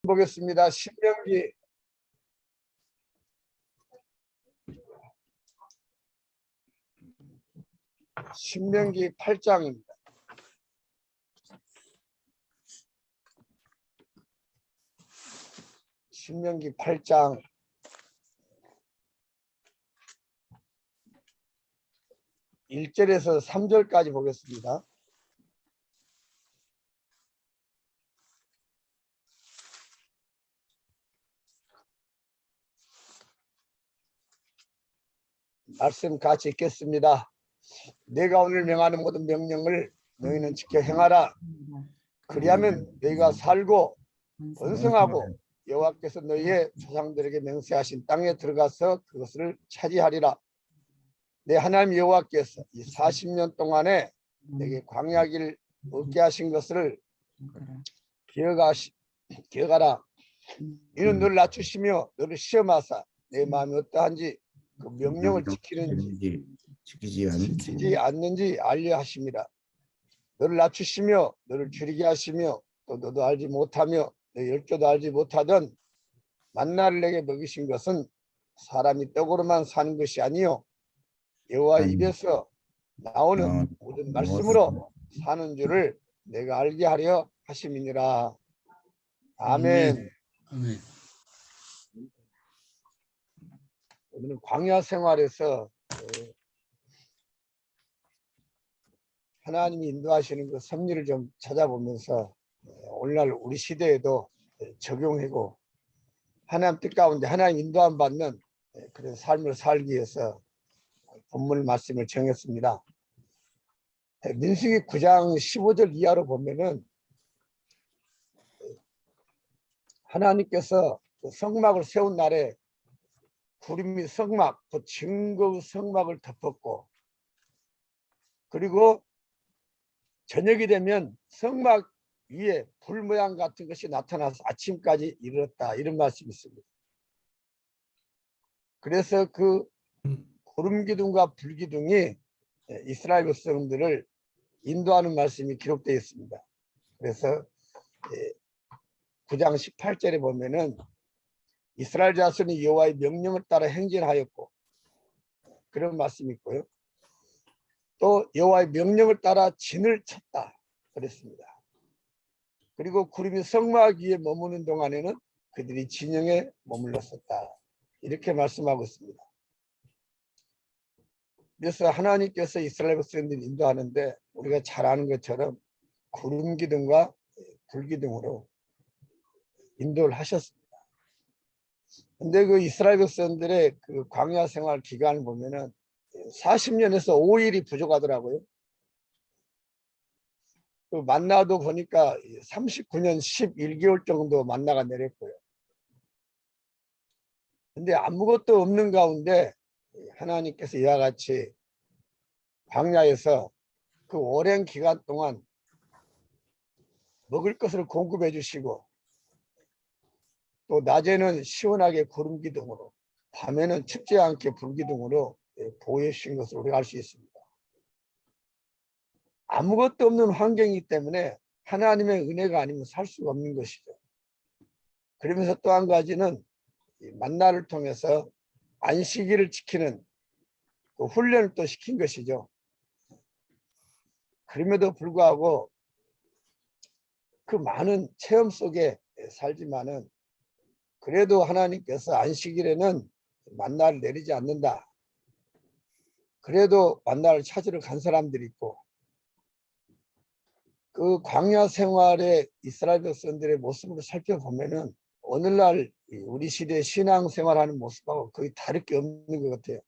보겠습니다. 신명기 8장입니다. 신명기 8장 1절에서 3절까지 보겠습니다. 말씀 같이 읽겠습니다. 내가 오늘 명하는 모든 명령을 너희는 지켜 행하라. 그리하면 너희가 살고 번성하고 여호와께서 너희의 조상들에게 맹세하신 땅에 들어가서 그것을 차지하리라. 내 하나님 여호와께서 이 40년 동안에 내게 광야길 얻게 하신 것을 기억하라. 이는 너를 낮추시며 너를 시험하사 내 마음이 어떠한지 그 명령을 지키지 않는지 알려 하심이라. 너를 낮추시며 너를 줄이게 하시며 또 너도 알지 못하며 너 열조도 알지 못하던 만나를 내게 먹이신 것은 사람이 떡으로만 사는 것이 아니요 여호와의 입에서 나오는 모든 말씀으로 사는 줄을 내가 알게 하려 하심이니라. 아멘. 오늘은 광야 생활에서 하나님이 인도하시는 그 섭리를 좀 찾아보면서 오늘날 우리 시대에도 적용하고 하나님 뜻 가운데 하나님 인도함 받는 그런 삶을 살기 위해서 본문 말씀을 정했습니다. 민수기 9장 15절 이하로 보면은 하나님께서 성막을 세운 날에 구름이 성막, 그 증거 성막을 덮었고, 그리고 저녁이 되면 성막 위에 불 모양 같은 것이 나타나서 아침까지 이르렀다, 이런 말씀이 있습니다. 그래서 그 구름 기둥과 불 기둥이 이스라엘 백성들을 인도하는 말씀이 기록되어 있습니다. 그래서 9장 18절에 보면은 이스라엘 자손이 여호와의 명령을 따라 행진하였고, 그런 말씀이 있고요. 또 여호와의 명령을 따라 진을 쳤다 그랬습니다. 그리고 구름이 성막 위에 머무는 동안에는 그들이 진영에 머물렀었다, 이렇게 말씀하고 있습니다. 그래서 하나님께서 이스라엘 백성들을 인도하는데 우리가 잘 아는 것처럼 구름 기둥과 불 기둥으로 인도를 하셨습니다. 근데 그 이스라엘 백성들의 그 광야 생활 기간을 보면은 40년에서 5일이 부족하더라고요. 그 만나도 보니까 39년 11개월 정도 만나가 내렸고요. 근데 아무것도 없는 가운데 하나님께서 이와 같이 광야에서 그 오랜 기간 동안 먹을 것을 공급해 주시고, 또 낮에는 시원하게 구름 기둥으로, 밤에는 춥지 않게 불 기둥으로 보호해 주신 것을 우리가 알 수 있습니다. 아무것도 없는 환경이기 때문에 하나님의 은혜가 아니면 살 수가 없는 것이죠. 그러면서 또 한 가지는 만나를 통해서 안식일을 지키는 그 훈련을 또 시킨 것이죠. 그럼에도 불구하고 그 많은 체험 속에 살지만은 그래도 하나님께서 안식일에는 만나를 내리지 않는다. 그래도 만나를 찾으러 간 사람들이 있고, 그 광야 생활의 이스라엘 백성들의 모습을 살펴보면은 오늘날 우리 시대 신앙생활하는 모습하고 거의 다를 게 없는 것 같아요.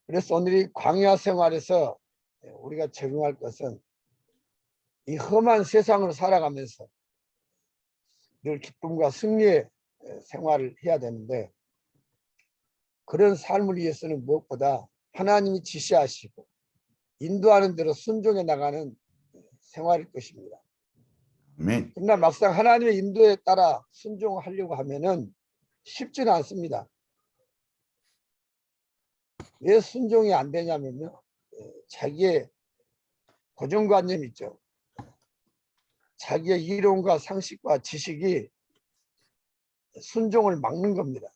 그래서 오늘 이 광야 생활에서 우리가 적용할 것은 이 험한 세상을 살아가면서 늘 기쁨과 승리의 생활을 해야 되는데, 그런 삶을 위해서는 무엇보다 하나님이 지시하시고 인도하는 대로 순종해 나가는 생활일 것입니다. 그러나 막상 하나님의 인도에 따라 순종하려고 하면은 쉽지는 않습니다. 왜 순종이 안 되냐면요, 자기의 고정관념이 있죠. 자기의 이론과 상식과 지식이 순종을 막는 겁니다.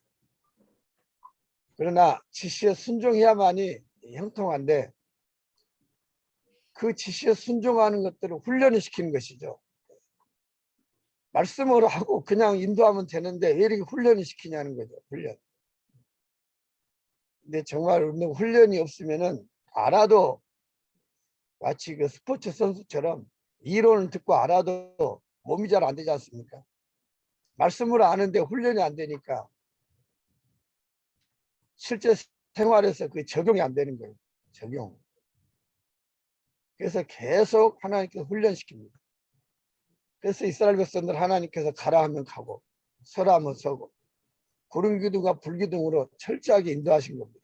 그러나 지시에 순종해야만이 형통한데 그 지시에 순종하는 것들을 훈련을 시키는 것이죠. 말씀으로 하고 그냥 인도하면 되는데 왜 이렇게 훈련을 시키냐는 거죠. 훈련. 근데 정말 훈련이 없으면은 알아도 마치 그 스포츠 선수처럼 이론을 듣고 알아도 몸이 잘 안 되지 않습니까? 말씀으로 아는데 훈련이 안 되니까 실제 생활에서 그 적용이 안 되는 거예요. 적용. 그래서 계속 하나님께서 훈련시킵니다. 그래서 이스라엘 백성들 하나님께서 가라 하면 가고 서라 하면 서고 구름 기둥과 불 기둥으로 철저하게 인도하신 겁니다.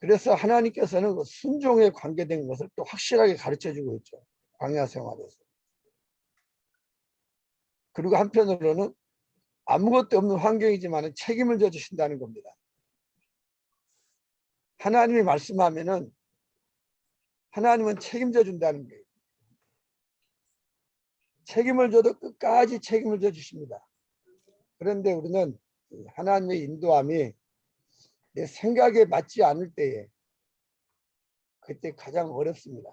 그래서 하나님께서는 그 순종에 관계된 것을 또 확실하게 가르쳐주고 있죠. 광야 생활에서. 그리고 한편으로는 아무것도 없는 환경이지만 책임을 져주신다는 겁니다. 하나님이 말씀하면은 하나님은 책임져 준다는 거예요. 책임을 져도 끝까지 책임을 져 주십니다. 그런데 우리는 하나님의 인도함이 내 생각에 맞지 않을 때에 그때 가장 어렵습니다.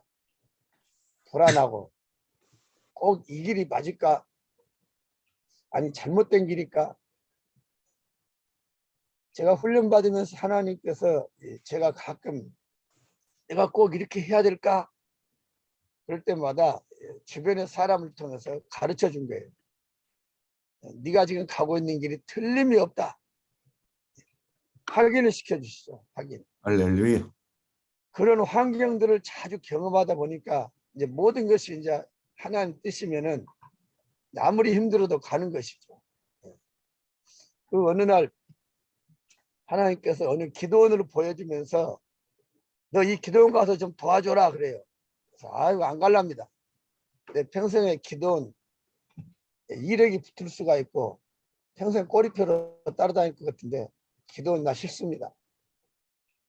불안하고 꼭 이 길이 맞을까? 아니 잘못된 길일까? 제가 훈련받으면서 하나님께서 제가 가끔 내가 꼭 이렇게 해야 될까? 그럴 때마다 주변의 사람을 통해서 가르쳐 준 거예요. 네가 지금 가고 있는 길이 틀림이 없다. 확인을 시켜주시죠. 확인. 할렐루야. 그런 환경들을 자주 경험하다 보니까 이제 모든 것이 이제 하나님 뜻이면은 아무리 힘들어도 가는 것이죠. 그 어느 날 하나님께서 어느 기도원으로 보여주면서 너 이 기도원 가서 좀 도와줘라 그래요. 그래서 아이고 안 갈랍니다. 내 평생에 기도원 이력이 붙을 수가 있고 평생 꼬리표로 따라다닐 것 같은데 기도원 나 싫습니다.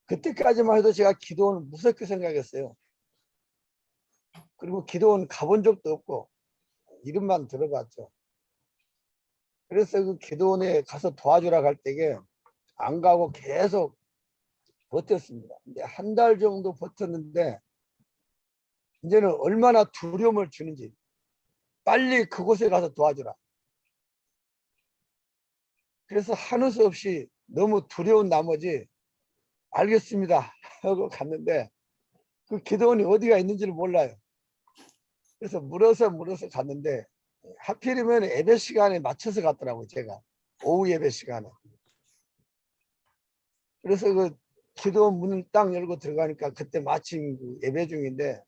그때까지만 해도 제가 기도원을 무섭게 생각했어요. 그리고 기도원 가본 적도 없고 이름만 들어봤죠. 그래서 그 기도원에 가서 도와주라 할 때에 안 가고 계속 버텼습니다. 이제 한 달 정도 버텼는데 이제는 얼마나 두려움을 주는지 빨리 그곳에 가서 도와주라. 그래서 하는 수 없이 너무 두려운 나머지 알겠습니다 하고 갔는데 그 기도원이 어디가 있는지를 몰라요. 그래서 물어서 갔는데 하필이면 예배 시간에 맞춰서 갔더라고요. 제가 오후 예배 시간에. 그래서 그 기도 문을 딱 열고 들어가니까 그때 마침 그 예배 중인데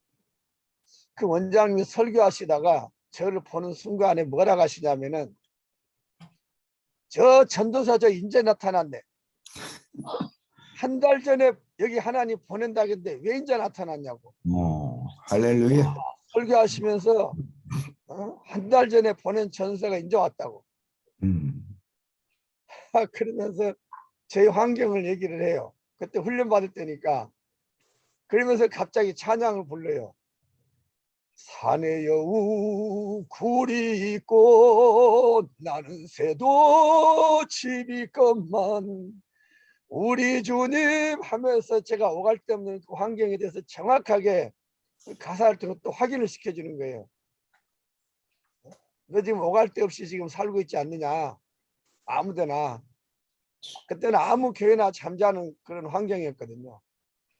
그 원장님이 설교하시다가 저를 보는 순간에 뭐라 하시냐면은 저 전도사 저 인제 나타났네. 한 달 전에 여기 하나님 보낸다겠는데 왜 인제 나타났냐고. 할렐루야. 설교하시면서 한 달 전에 보낸 전사가 인제 왔다고. 그러면서 저희 환경을 얘기를 해요. 그때 훈련 받을 때니까. 그러면서 갑자기 찬양을 불러요. 산에 여우 굴이 있고 나는 새도 집이 있건만 우리 주님 하면서 제가 오갈 데 없는 그 환경에 대해서 정확하게 가사를 듣고 또 확인을 시켜주는 거예요. 너 지금 오갈 데 없이 지금 살고 있지 않느냐. 아무데나. 그때는 아무 교회나 잠자는 그런 환경이었거든요.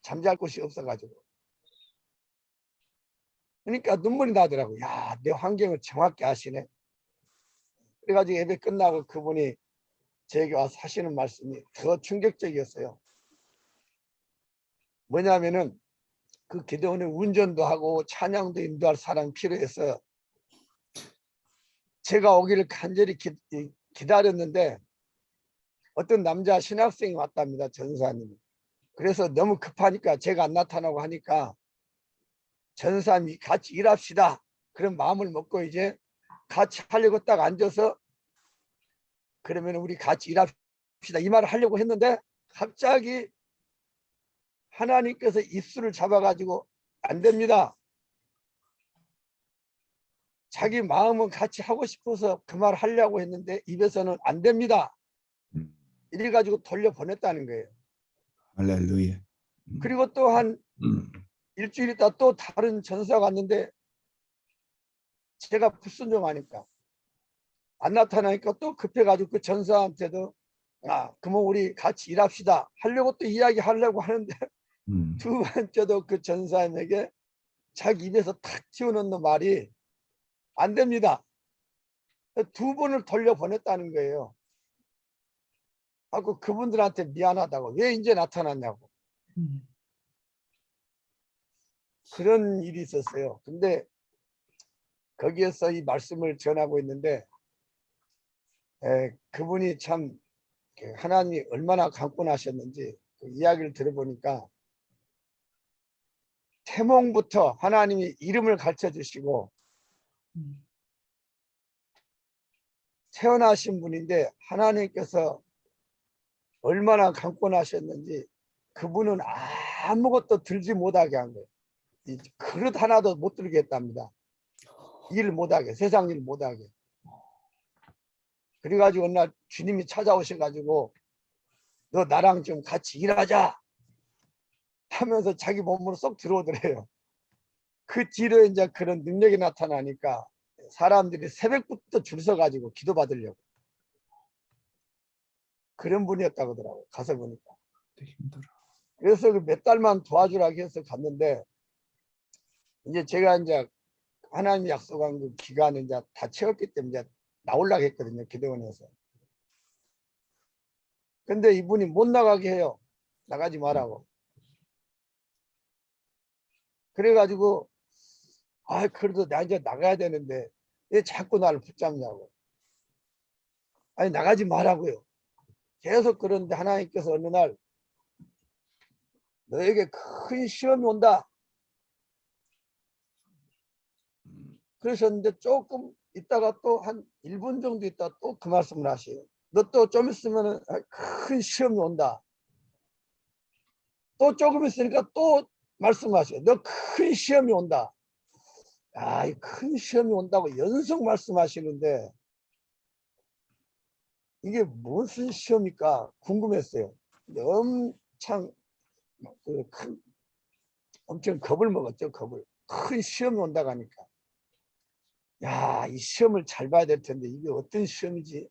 잠잘 곳이 없어가지고. 그러니까 눈물이 나더라고요. 야, 내 환경을 정확히 아시네. 그래가지고 예배 끝나고 그분이 제게 와서 하시는 말씀이 더 충격적이었어요. 뭐냐면은 그 기도원에 운전도 하고 찬양도 인도할 사람이 필요해서 제가 오기를 간절히 기다렸는데 어떤 남자 신학생이 왔답니다. 전사님이. 그래서 너무 급하니까 제가 안 나타나고 하니까 전사님이 같이 일합시다. 그런 마음을 먹고 이제 같이 하려고 딱 앉아서 그러면 우리 같이 일합시다. 이 말을 하려고 했는데 갑자기 하나님께서 입술을 잡아가지고 안 됩니다. 자기 마음은 같이 하고 싶어서 그 말 하려고 했는데 입에서는 안 됩니다. 음. 이래가지고 돌려보냈다는 거예요. 할렐루야. 그리고 또 한 음. 일주일 있다 또 다른 전사가 왔는데 제가 불순종하니까 안 나타나니까 또 급해가지고 그 전사한테도 그러면 우리 같이 일합시다 하려고 또 이야기하려고 하는데 두 번째도 그 전사님에게 자기 입에서 탁 튀어놓는 말이 안 됩니다. 두 번을 돌려보냈다는 거예요. 하고 그분들한테 미안하다고 왜 이제 나타났냐고 그런 일이 있었어요. 근데 거기에서 이 말씀을 전하고 있는데 그분이 참 하나님이 얼마나 강권하셨는지 그 이야기를 들어보니까 태몽부터 하나님이 이름을 가르쳐 주시고 태어나신 분인데 하나님께서 얼마나 강권하셨는지 그분은 아무것도 들지 못하게 한 거예요. 이 그릇 하나도 못 들게 했답니다. 일 못하게, 세상 일 못하게. 그래가지고 어느 날 주님이 찾아오셔가지고 너 나랑 좀 같이 일하자 하면서 자기 몸으로 쏙 들어오더래요. 그 뒤로 이제 그런 능력이 나타나니까 사람들이 새벽부터 줄 서가지고 기도받으려고 그런 분이었다고 하더라고요. 가서 보니까. 힘들어. 그래서 그 몇 달만 도와주라고 해서 갔는데 이제 제가 이제 하나님이 약속한 그 기간을 이제 다 채웠기 때문에 이제 나오려고 했거든요. 기도원에서. 근데 이분이 못 나가게 해요. 나가지 말라고. 그래가지고 그래도 나 이제 나가야 되는데 왜 자꾸 나를 붙잡냐고. 아니 나가지 말라고요. 계속 그러는데 하나님께서 어느 날 너에게 큰 시험이 온다. 그러셨는데 조금 있다가 또 한 1분 정도 있다 또 그 말씀을 하세요. 너 또 좀 있으면 큰 시험이 온다. 또 조금 있으니까 또 말씀하세요. 너 큰 시험이 온다. 이 큰 시험이 온다고 연속 말씀하시는데 이게 무슨 시험일까 궁금했어요. 엄청 겁을 먹었죠. 겁을. 큰 시험이 온다고 하니까 이 시험을 잘 봐야 될 텐데 이게 어떤 시험이지?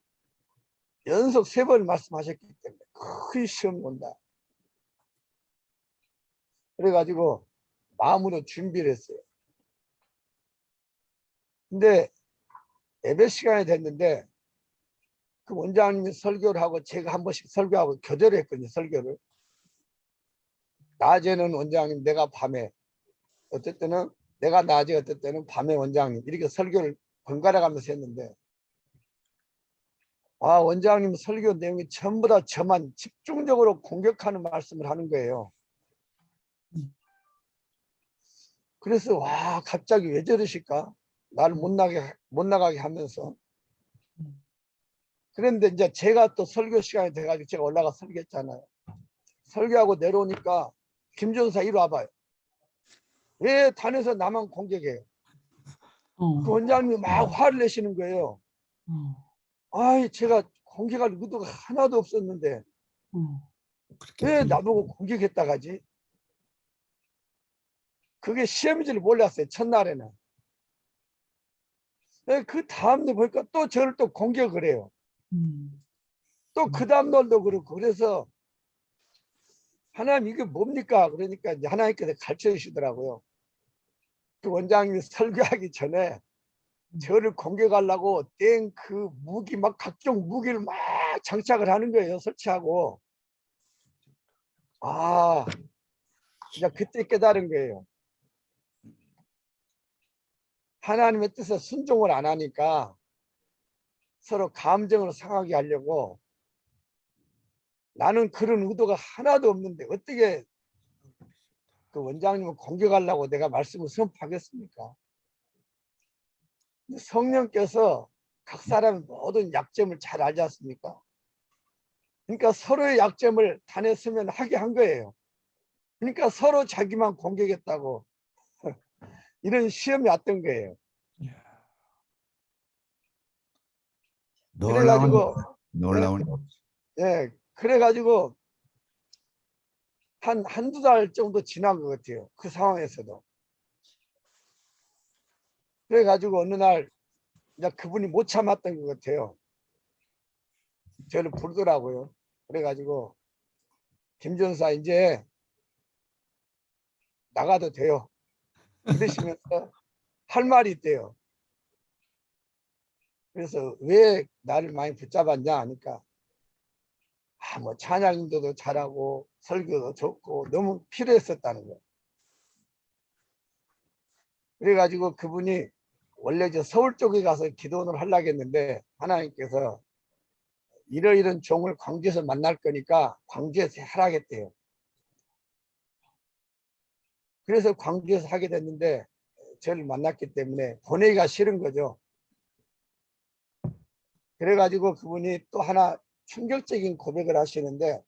연속 3번 말씀하셨기 때문에 큰 시험이 온다. 그래가지고 마음으로 준비를 했어요. 근데 예배 시간이 됐는데 그 원장님이 설교를 하고 제가 한 번씩 설교하고 교대를 했거든요. 설교를. 낮에는 원장님, 내가 밤에, 어떨 때는 내가 낮에, 어떨 때는 밤에 원장님 이렇게 설교를 번갈아 가면서 했는데 원장님 설교 내용이 전부 다 저만 집중적으로 공격하는 말씀을 하는 거예요. 그래서 갑자기 왜 저러실까? 나를 못 나가게 하면서. 그런데 이제 제가 또 설교 시간이 돼가지고 제가 올라가 설교했잖아요. 설교하고 내려오니까 김전사 이리 와봐요. 왜 단에서 나만 공격해요? 그 원장님이 막 화를 내시는 거예요. 제가 공격할 의도가 하나도 없었는데 왜 나보고 공격했다 가지? 그게 시험인 줄 몰랐어요. 첫날에는. 그 다음날 보니까 또 저를 또 공격을 해요. 또 그 다음날도 그렇고. 그래서 하나님 이게 뭡니까? 그러니까 이제 하나님께서 가르쳐 주시더라고요. 그 원장님이 설교하기 전에 저를 공격하려고 땡 그 무기 막 각종 무기를 막 장착을 하는 거예요. 설치하고. 이제 그때 깨달은 거예요. 하나님의 뜻에 순종을 안 하니까 서로 감정을 상하게 하려고 나는 그런 의도가 하나도 없는데 어떻게 그 원장님을 공격하려고 내가 말씀을 선포하겠습니까? 성령께서 각 사람의 모든 약점을 잘 알지 않습니까? 그러니까 서로의 약점을 단에 서면 하게 한 거예요. 그러니까 서로 자기만 공격했다고 이런 시험이 왔던 거예요. 놀라운 그래가지고 놀라운 예, 그래가지고 한두 달 정도 지난 것 같아요. 그 상황에서도. 그래가지고 어느 날 이제 그분이 못 참았던 것 같아요. 저를 부르더라고요. 그래가지고 김전사 이제 나가도 돼요. 그러시면서 할 말이 있대요. 그래서 왜 나를 많이 붙잡았냐 하니까 뭐 찬양 인도도 잘하고 설교도 좋고 너무 필요했었다는 거예요. 그래가지고 그분이 원래 저 서울 쪽에 가서 기도원을 하려고 했는데 하나님께서 이런 종을 광주에서 만날 거니까 광주에서 하라겠대요. 그래서 광주에서 하게 됐는데 저를 만났기 때문에 보내기가 싫은 거죠. 그래가지고 그분이 또 하나 충격적인 고백을 하시는데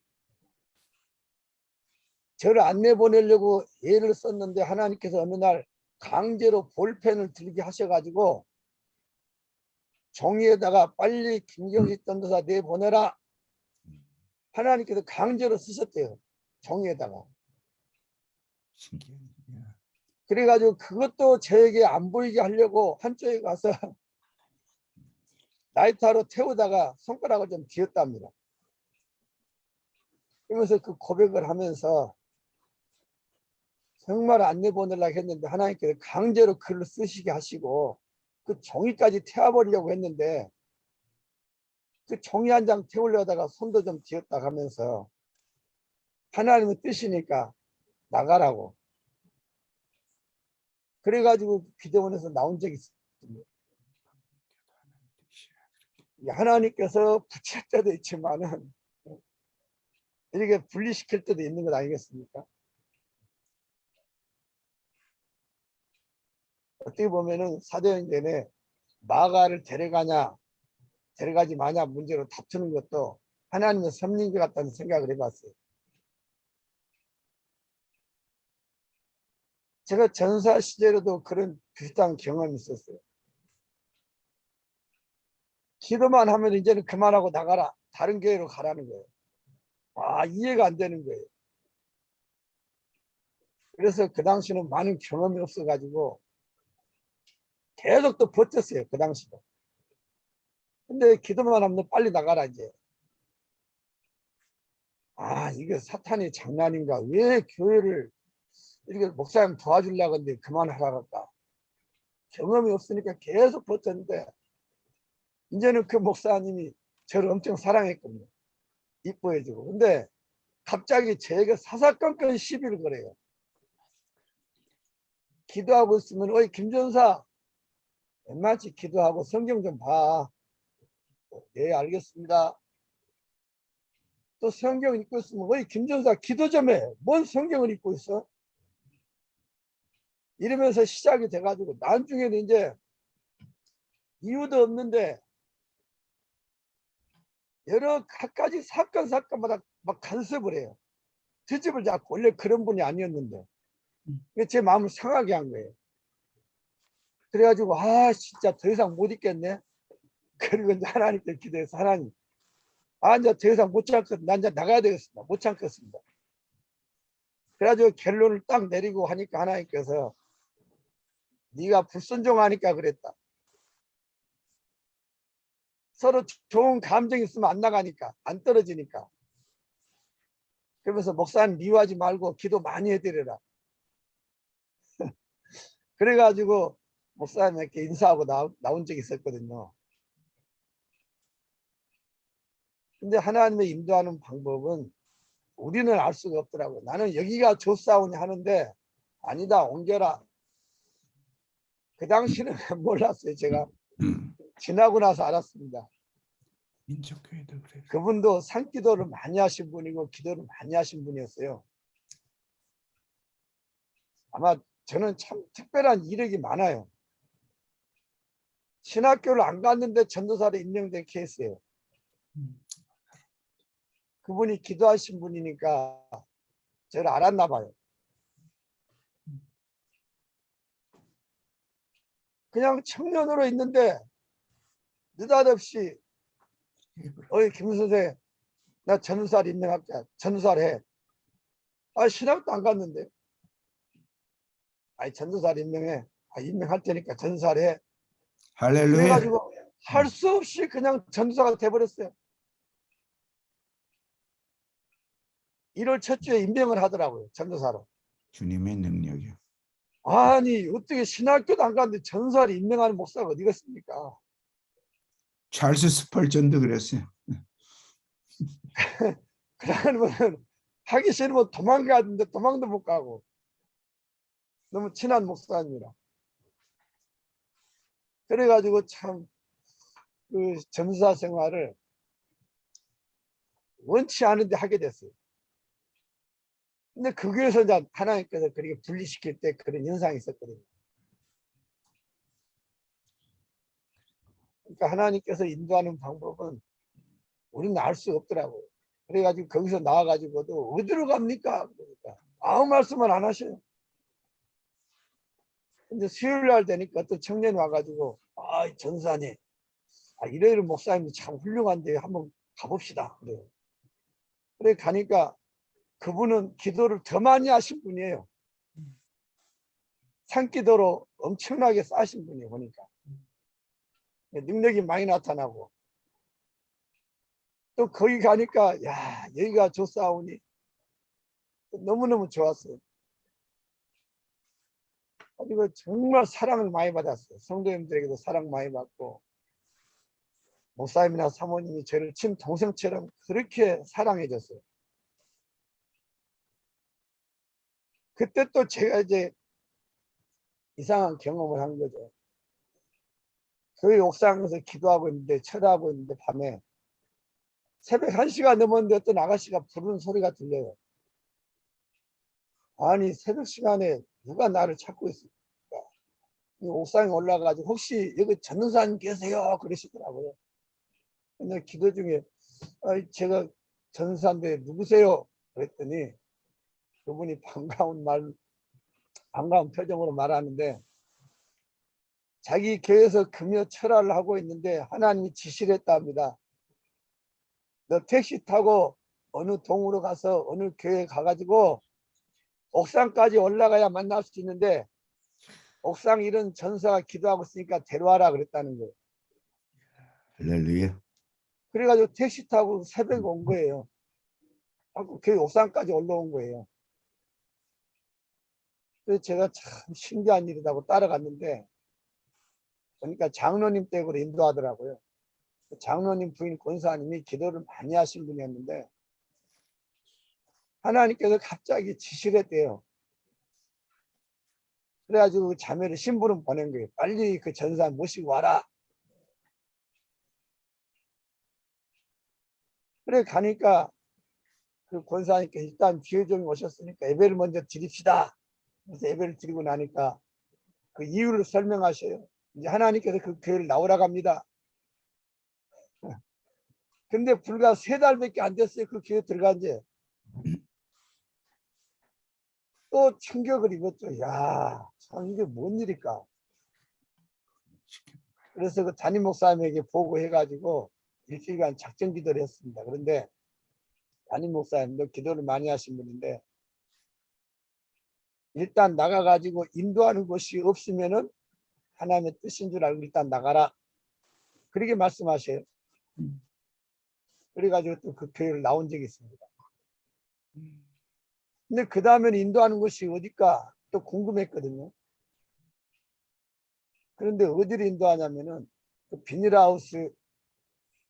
저를 안내 보내려고 애를 썼는데 하나님께서 어느 날 강제로 볼펜을 들게 하셔가지고 종이에다가 빨리 김경식 전도사 내보내라. 하나님께서 강제로 쓰셨대요. 종이에다가. 신기해. 그래가지고 그것도 저에게 안 보이게 하려고 한쪽에 가서 라이터로 태우다가 손가락을 좀 뒤었답니다. 그러면서 그 고백을 하면서 정말 안내 보내려고 했는데 하나님께서 강제로 글을 쓰시게 하시고 그 종이까지 태워버리려고 했는데 그 종이 한 장 태우려다가 손도 좀 뒤었다 하면서 하나님의 뜻이니까 나가라고. 그래가지고 기도원에서 나온 적이 있습니다. 하나님께서 붙일 때도 있지만은 이렇게 분리시킬 때도 있는 것 아니겠습니까? 어떻게 보면은 사도행전에 마가를 데려가냐 데려가지 마냐 문제로 다투는 것도 하나님의 섭리인 것 같다는 생각을 해봤어요. 제가 전사 시절에도 그런 비슷한 경험이 있었어요. 기도만 하면 이제는 그만하고 나가라. 다른 교회로 가라는 거예요. 이해가 안 되는 거예요. 그래서 그 당시는 많은 경험이 없어가지고 계속 또 버텼어요. 그 당시도. 근데 기도만 하면 빨리 나가라 이제. 이게 사탄의 장난인가. 왜 교회를 이렇게 목사님 도와주려고 하는데 그만하라 할까. 경험이 없으니까 계속 버텼는데 이제는 그 목사님이 저를 엄청 사랑했거든요. 이뻐해주고. 근데 갑자기 제게 사사건건 시비를 걸어요. 기도하고 있으면 어이 김전사 웬만치 기도하고 성경 좀 봐. 네 알겠습니다. 또 성경 읽고 있으면 어이 김전사 기도 좀 해. 뭔 성경을 읽고 있어? 이러면서 시작이 돼가지고 나중에는 이제 이유도 없는데 여러 가지 사건마다 막 간섭을 해요. 트집을 잡고 원래 그런 분이 아니었는데 제 마음을 상하게 한 거예요. 그래가지고 진짜 더 이상 못 있겠네. 그리고 이제 하나님께 기도해서 하나님 이제 더 이상 못 참겠습니다. 난 이제 나가야 되겠습니다. 못 참겠습니다. 그래가지고 결론을 딱 내리고 하니까 하나님께서 네가 불순종하니까 그랬다. 서로 좋은 감정이 있으면 안 나가니까 안 떨어지니까. 그러면서 목사님 미워하지 말고 기도 많이 해드려라. 그래가지고 목사님에게 인사하고 나온 적이 있었거든요. 근데 하나님의 인도하는 방법은 우리는 알 수가 없더라고요. 나는 여기가 좋사오니 하는데 아니다 옮겨라. 그 당시는 몰랐어요. 제가 지나고 나서 알았습니다. 민족교회도 그래요. 그분도 산기도를 많이 하신 분이고 기도를 많이 하신 분이었어요. 아마 저는 참 특별한 이력이 많아요. 신학교를 안 갔는데 전도사로 임명된 케이스예요. 그분이 기도하신 분이니까 저를 알았나 봐요. 그냥 청년으로 있는데 느닷없이 예, 그럼. 어이 김 선생, 나 전도사를 임명할게. 전도사를 해. 아, 신학도 안 갔는데. 아니, 전도사를 임명해. 아, 임명할 테니까 전도사를 해. 할렐루야. 그래가지고 할 수 없이 그냥 전도사가 돼버렸어요. 1월 첫 주에 임명을 하더라고요. 전도사로. 주님의 능력이요. 아니, 어떻게 신학교도 안 갔는데 전도사를 임명하는 목사가 어디가 있습니까? 찰스 스펄전도 그랬어요. 그러면 하기 싫으면 도망가는데 도망도 못 가고. 너무 친한 목사입니다. 그래가지고 참 그 전도사 생활을 원치 않은데 하게 됐어요. 근데 거기에서 이제 하나님께서 그렇게 분리시킬 때 그런 현상이 있었거든요. 그러니까 하나님께서 인도하는 방법은 우리는 알 수 없더라고요. 그래가지고 거기서 나와가지고도 어디로 갑니까? 그러니까 아무 말씀을 안 하셔요. 근데 수요일 날 되니까 어떤 청년이 와가지고, 아, 전사님, 아, 일요일 목사님이 참 훌륭한데 한번 가봅시다. 그래요. 그래 가니까 그분은 기도를 더 많이 하신 분이에요. 산기도로 엄청나게 쌓으신 분이에요. 보니까 능력이 많이 나타나고, 또 거기 가니까 야, 여기가 좋사오니 너무너무 좋았어요. 그리고 정말 사랑을 많이 받았어요. 성도님들에게도 사랑 많이 받고, 목사님이나 사모님이 저를 친동생처럼 그렇게 사랑해 줬어요. 그때 또 제가 이제 이상한 경험을 한 거죠. 교회 옥상에서 기도하고 있는데, 철하고 있는데, 밤에 새벽 1시가 넘었는데 어떤 아가씨가 부르는 소리가 들려요. 아니, 새벽 시간에 누가 나를 찾고 있을까? 옥상에 올라가가지고 혹시 여기 전도사님 계세요? 그러시더라고요. 근데 기도 중에 제가 전도사인데 누구세요? 그랬더니 그분이 반가운 표정으로 말하는데, 자기 교회에서 금요 철화를 하고 있는데 하나님이 지시를 했다 합니다. 너 택시 타고 어느 동으로 가서 어느 교회에 가가지고 옥상까지 올라가야 만날 수 있는데, 옥상 이런 전사가 기도하고 있으니까 데려와라 그랬다는 거예요. 할렐루야. 그래가지고 택시 타고 새벽에 온 거예요. 교회 옥상까지 올라온 거예요. 그래서 제가 참 신기한 일이라고 따라갔는데, 그러니까 장로님 댁으로 인도하더라고요. 장로님 부인 권사님이 기도를 많이 하신 분이었는데, 하나님께서 갑자기 지시를 했대요. 그래가지고 그 자매를 신부름 보낸 거예요. 빨리 그 전사 모시고 와라. 그래 가니까 그 권사님께 일단 주여종이 오셨으니까 예배를 먼저 드립시다. 그래서 예배를 드리고 나니까 그 이유를 설명하셔요. 이제 하나님께서 그 교회를 나오라고 합니다. 근데 불과 3달밖에 안 됐어요. 그 교회 들어간 지. 또 충격을 입었죠. 야, 참 이게 뭔 일일까. 그래서 그 담임 목사님에게 보고해가지고 일주일간 작정 기도를 했습니다. 그런데 담임 목사님도 기도를 많이 하신 분인데, 일단 나가가지고 인도하는 곳이 없으면은 하나님의 뜻인 줄 알고 일단 나가라. 그렇게 말씀하셔요. 그래가지고 또 그 교회를 나온 적이 있습니다. 근데 그 다음에는 인도하는 곳이 어딜까 또 궁금했거든요. 그런데 어디를 인도하냐면은 그 비닐하우스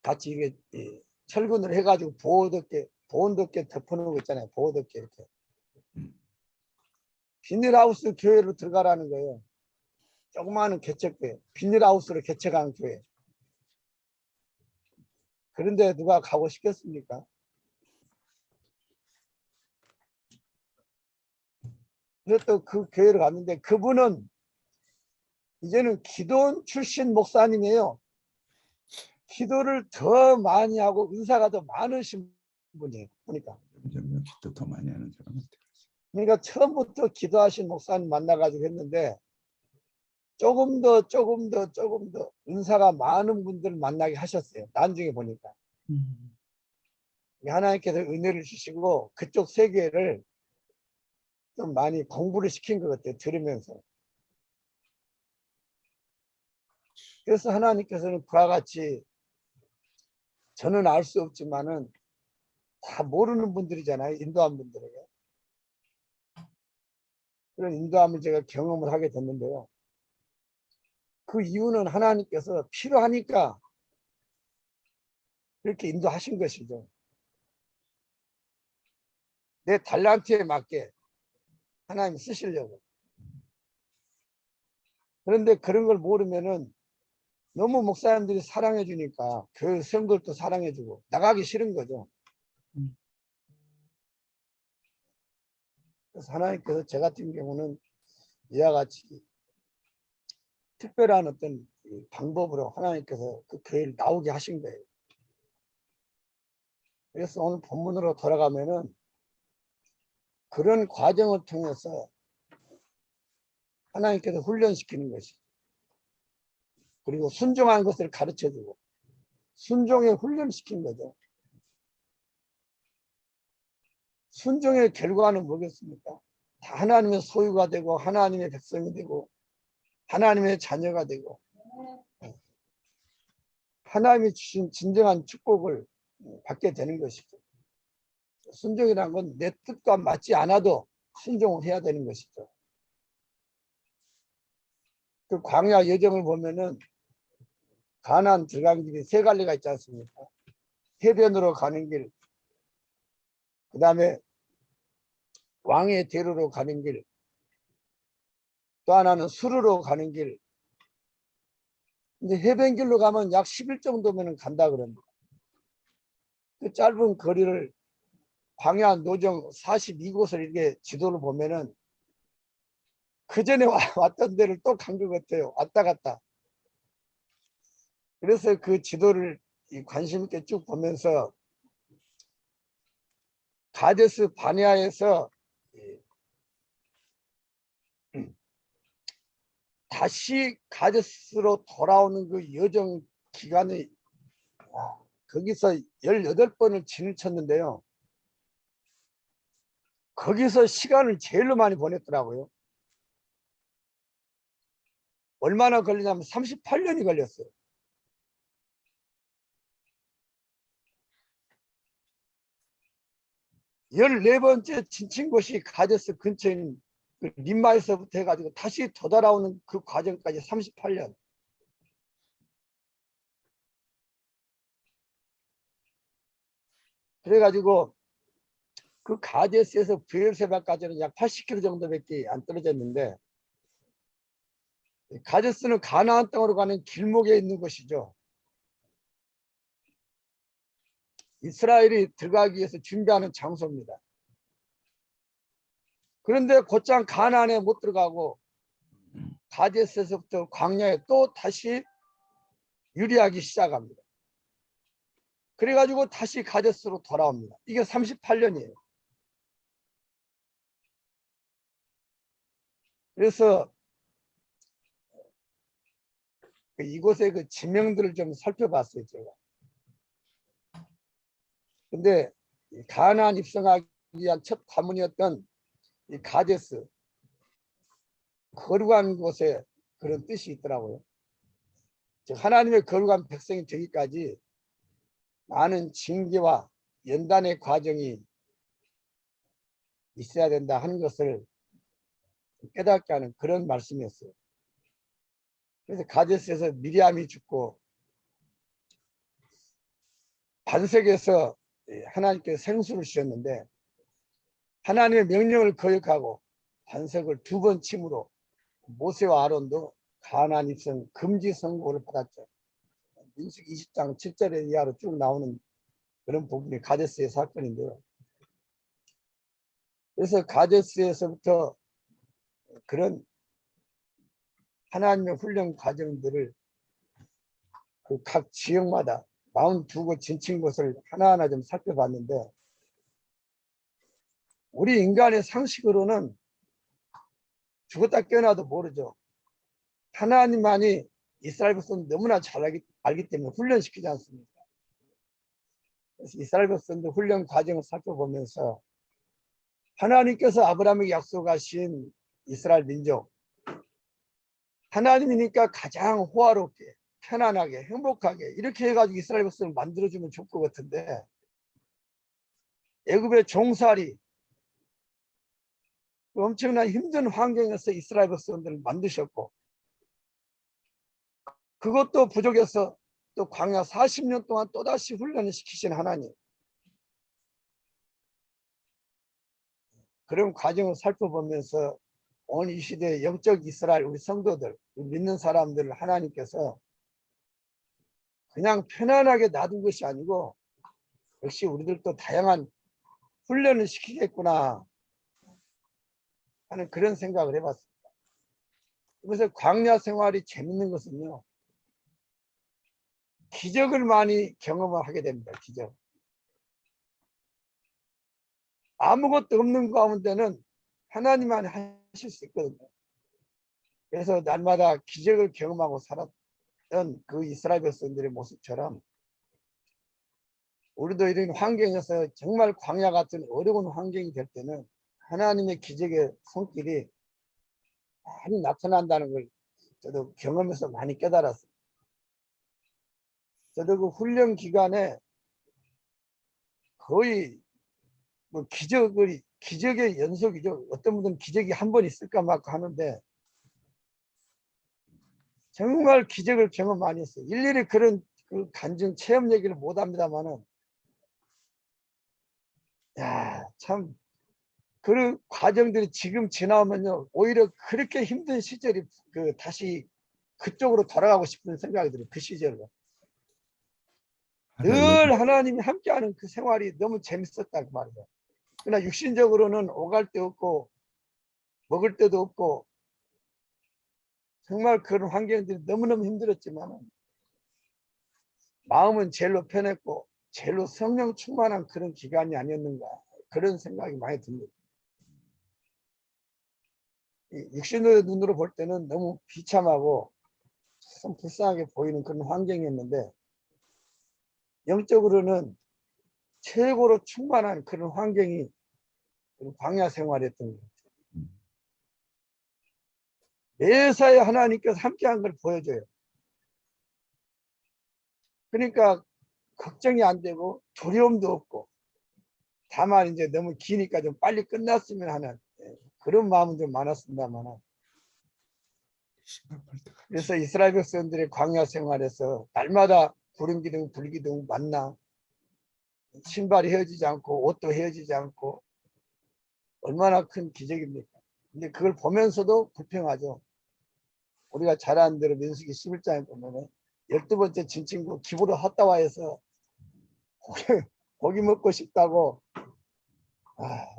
같이 이게 철근을 해가지고 보온덮개 덮어놓은 거 있잖아요. 보온덮개 이렇게. 비닐하우스 교회로 들어가라는 거예요. 조그마한 개척교회. 비닐하우스로 개척한 교회. 그런데 누가 가고 싶겠습니까? 그래서 또 그 교회를 갔는데, 그분은 이제는 기도원 출신 목사님이에요. 기도를 더 많이 하고 은사가 더 많으신 분이에요. 보니까. 점점 기도 더 많이 하는 사람한테. 그러니까 처음부터 기도하신 목사님 만나가지고 했는데, 조금 더 은사가 많은 분들을 만나게 하셨어요. 나중에 보니까. 하나님께서 은혜를 주시고 그쪽 세계를 좀 많이 공부를 시킨 것 같아요. 들으면서. 그래서 하나님께서는 그와 같이 저는 알 수 없지만은 다 모르는 분들이잖아요. 인도한 분들에게. 그런 인도함을 제가 경험을 하게 됐는데요. 그 이유는 하나님께서 필요하니까 그렇게 인도하신 것이죠. 내 달란트에 맞게 하나님 쓰시려고. 그런데 그런 걸 모르면은 너무 목사님들이 사랑해 주니까 그 성도들도 사랑해 주고 나가기 싫은 거죠. 그래서 하나님께서 저 같은 경우는 이와 같이 특별한 어떤 방법으로 하나님께서 그 교회를 나오게 하신 거예요. 그래서 오늘 본문으로 돌아가면은 그런 과정을 통해서 하나님께서 훈련시키는 것이, 그리고 순종하는 것을 가르쳐주고 순종에 훈련시킨 거죠. 순종의 결과는 뭐겠습니까? 다 하나님의 소유가 되고 하나님의 백성이 되고 하나님의 자녀가 되고 하나님이 주신 진정한 축복을 받게 되는 것이죠. 순종이란 건 내 뜻과 맞지 않아도 순종을 해야 되는 것이죠. 그 광야 여정을 보면은 가나안 들어가는 길이 세 갈래가 있지 않습니까? 해변으로 가는 길, 그 다음에 왕의 대로로 가는 길, 또 하나는 수르로 가는 길. 근데 해변길로 가면 약 10일 정도면 간다 그럽니다. 그 짧은 거리를 광야 노정 42곳을 이렇게 지도를 보면은 그 전에 왔던 데를 또 간 것 같아요. 왔다 갔다. 그래서 그 지도를 관심 있게 쭉 보면서 가데스 바네아에서 다시 가데스로 돌아오는 그 여정 기간이 거기서 18번을 진을 쳤는데요. 거기서 시간을 제일로 많이 보냈더라고요. 얼마나 걸리냐면 38년이 걸렸어요. 열네 번째 진친 곳이 가데스 근처인 그 림마에서부터 해가지고 다시 되돌아오는 그 과정까지 38년. 그래가지고 그 가데스에서 브엘세바까지는 약 80km 정도밖에 안 떨어졌는데, 가데스는 가나안 땅으로 가는 길목에 있는 곳이죠. 이스라엘이 들어가기 위해서 준비하는 장소입니다. 그런데 곧장 가나안에 못 들어가고 가데스에서부터 광야에 또 다시 유리하기 시작합니다. 그래가지고 다시 가데스로 돌아옵니다. 이게 38년이에요. 그래서 이곳의 그 지명들을 좀 살펴봤어요, 제가. 근데 가나안 입성하기 위한 첫 관문이었던 이 가데스, 거룩한 곳에 그런 뜻이 있더라고요. 즉 하나님의 거룩한 백성이 되기까지 많은 징계와 연단의 과정이 있어야 된다 하는 것을 깨닫게 하는 그런 말씀이었어요. 그래서 가데스에서 미리암이 죽고 반석에서 하나님께 생수를 주셨는데 하나님의 명령을 거역하고 반석을 2번 침으로 모세와 아론도 가나안 입성 금지 선고를 받았죠. 민수기 20장 7절에 이하로 쭉 나오는 그런 부분이 가데스의 사건인데요. 그래서 가데스에서부터 그런 하나님의 훈련 과정들을 그 각 지역마다 42곳 진친 곳을 하나하나 좀 살펴봤는데, 우리 인간의 상식으로는 죽었다 깨어나도 모르죠. 하나님만이 이스라엘 백성은 너무나 잘 알기 때문에 훈련시키지 않습니까? 그래서 이스라엘 백성들 훈련 과정을 살펴보면서 하나님께서 아브라함에게 약속하신 이스라엘 민족, 하나님이니까 가장 호화롭게 편안하게 행복하게 이렇게 해가지고 이스라엘 백성을 만들어주면 좋을 것 같은데, 애굽의 종살이 엄청난 힘든 환경에서 이스라엘 백성들을 만드셨고, 그것도 부족해서 또 광야 40년 동안 또다시 훈련을 시키신 하나님, 그런 과정을 살펴보면서 오늘 이 시대의 영적 이스라엘 우리 성도들, 우리 믿는 사람들을 하나님께서 그냥 편안하게 놔둔 것이 아니고 역시 우리들도 다양한 훈련을 시키겠구나 하는 그런 생각을 해봤습니다. 그래서 광야 생활이 재밌는 것은요, 기적을 많이 경험을 하게 됩니다. 기적. 아무것도 없는 가운데는 하나님만 하실 수 있거든요. 그래서 날마다 기적을 경험하고 살았던 그 이스라엘 백성들의 모습처럼 우리도 이런 환경에서 정말 광야 같은 어려운 환경이 될 때는 하나님의 기적의 손길이 많이 나타난다는 걸 저도 경험해서 많이 깨달았어요. 저도 그 훈련 기간에 거의 뭐 기적의 연속이죠. 어떤 분들은 기적이 한 번 있을까 말까 하는데 정말 기적을 경험 많이 했어요. 일일이 그런 그 간증 체험 얘기를 못 합니다만은, 야, 참 그 과정들이 지금 지나오면요 오히려 그렇게 힘든 시절이 그 다시 그쪽으로 돌아가고 싶은 생각이 들어요. 그 시절로 할렐루야. 늘 하나님이 함께하는 그 생활이 너무 재밌었다 그 말이에요. 그러나 육신적으로는 오갈 데 없고 먹을 데도 없고 정말 그런 환경들이 너무너무 힘들었지만 마음은 제일로 편했고 제일로 성령 충만한 그런 기간이 아니었는가, 그런 생각이 많이 듭니다. 육신의 눈으로 볼 때는 너무 비참하고 참 불쌍하게 보이는 그런 환경이었는데 영적으로는 최고로 충만한 그런 환경이 광야 생활이었던 거예요. 매사에 하나님께서 함께한 걸 보여줘요. 그러니까 걱정이 안 되고 두려움도 없고, 다만 이제 너무 기니까 좀 빨리 끝났으면 하는 그런 마음은 좀 많았습니다만, 그래서 이스라엘 백성들의 광야 생활에서 날마다 구름기둥 불기둥 만나, 신발이 헤어지지 않고 옷도 헤어지지 않고 얼마나 큰 기적입니까? 근데 그걸 보면서도 불평하죠. 우리가 잘 아는 대로 민수기 11장에 보면 12번째 진 친구 기부로 헛다와해서 고기 먹고 싶다고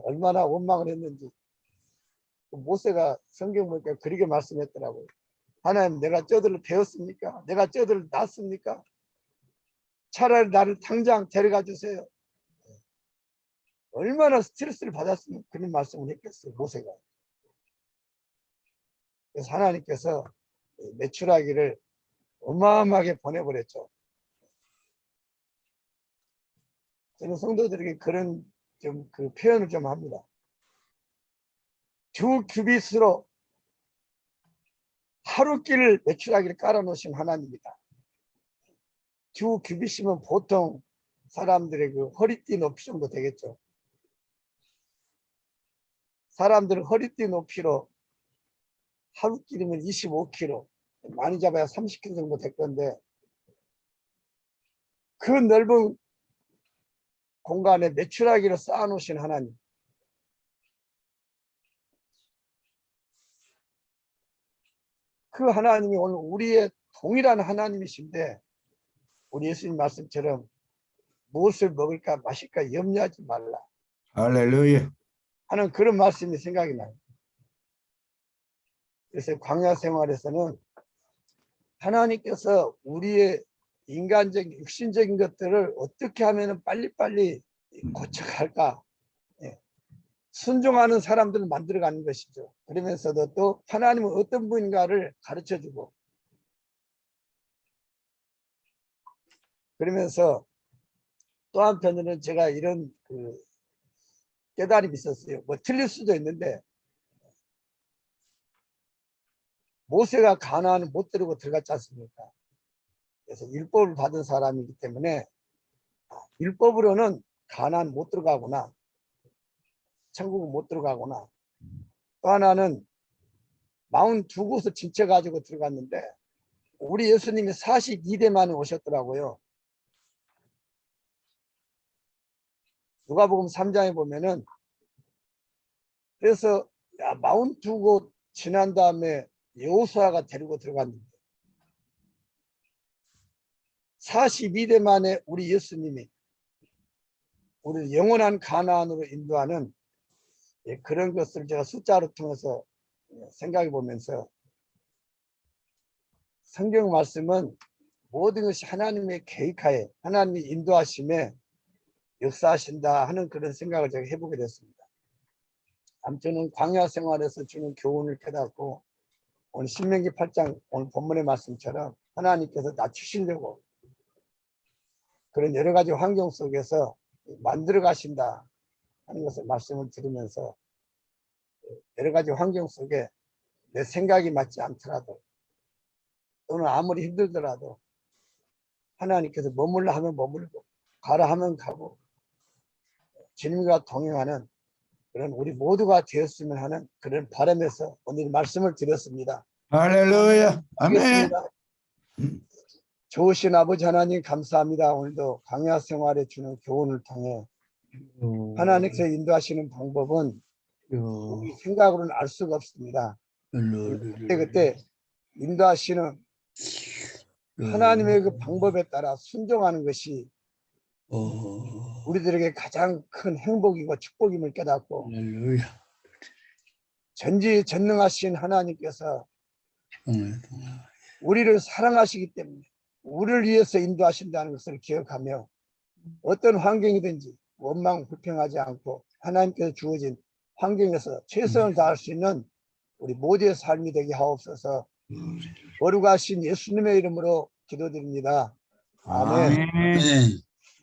얼마나 원망을 했는지 모세가 성경 보니까 그렇게 말씀했더라고요. 하나님, 내가 저들을 배웠습니까? 내가 저들을 낳았습니까? 차라리 나를 당장 데려가 주세요. 얼마나 스트레스를 받았으면 그런 말씀을 했겠어요, 모세가. 그래서 하나님께서 메추라기를 어마어마하게 보내버렸죠. 저는 성도들에게 그런 좀 그 표현을 좀 합니다. 두 규빗으로 하루길 메추라기를 깔아놓으신 하나님이다. 두 규빗이면 보통 사람들의 그 허리띠 높이 정도 되겠죠. 사람들은 허리띠 높이로 하루길이면 25km, 많이 잡아야 30km 정도 될 건데 그 넓은 공간에 메추라기를 쌓아놓으신 하나님, 그 하나님이 오늘 우리의 동일한 하나님이신데 우리 예수님 말씀처럼 무엇을 먹을까 마실까 염려하지 말라 할렐루야. 하는 그런 말씀이 생각이 나요. 그래서 광야 생활에서는 하나님께서 우리의 인간적인 육신적인 것들을 어떻게 하면 빨리빨리 고쳐갈까, 순종하는 사람들을 만들어가는 것이죠. 그러면서도 또 하나님은 어떤 분인가를 가르쳐주고, 그러면서 또 한편으로는 제가 이런 깨달음이 있었어요. 뭐 틀릴 수도 있는데 모세가 가나안을 못 들고 들어갔지 않습니까? 그래서 율법을 받은 사람이기 때문에 율법으로는 가나안 못 들어가거나 천국은 못 들어가거나, 또 하나는 42곳을 진쳐 가지고 들어갔는데 우리 예수님이 42대 만에 오셨더라고요. 누가복음 3장에 보면은 그래서 42곳 지난 다음에 여호수아가 데리고 들어갔는데 42대 만에 우리 예수님이 우리를 영원한 가나안으로 인도하는 그런 것을 제가 숫자로 통해서 생각해 보면서 성경 말씀은 모든 것이 하나님의 계획하에 하나님의 인도하심에 역사하신다 하는 그런 생각을 제가 해보게 됐습니다. 아무튼 광야 생활에서 주는 교훈을 깨닫고 오늘 신명기 8장 오늘 본문의 말씀처럼 하나님께서 낮추시려고 그런 여러 가지 환경 속에서 만들어 가신다 하는 것을 말씀을 들으면서 여러 가지 환경 속에 내 생각이 맞지 않더라도 또는 아무리 힘들더라도 하나님께서 머물라 하면 머물고 가라 하면 가고 주님과 동행하는 그런 우리 모두가 되었으면 하는 그런 바람에서 오늘 말씀을 드렸습니다. 할렐루야. 아멘. 알겠습니다. 좋으신 아버지 하나님 감사합니다. 오늘도 광야 생활에 주는 교훈을 통해 하나님께서 인도하시는 방법은 우리 생각으로는 알 수가 없습니다. 그때 인도하시는 하나님의 그 방법에 따라 순종하는 것이 우리들에게 가장 큰 행복이고 축복임을 깨닫고 전지전능하신 하나님께서 우리를 사랑하시기 때문에 우리를 위해서 인도하신다는 것을 기억하며 어떤 환경이든지 원망 불평하지 않고 하나님께서 주어진 환경에서 최선을 다할 수 있는 우리 모두의 삶이 되게 하옵소서. 거룩하신 예수님의 이름으로 기도드립니다. 아멘. 아멘.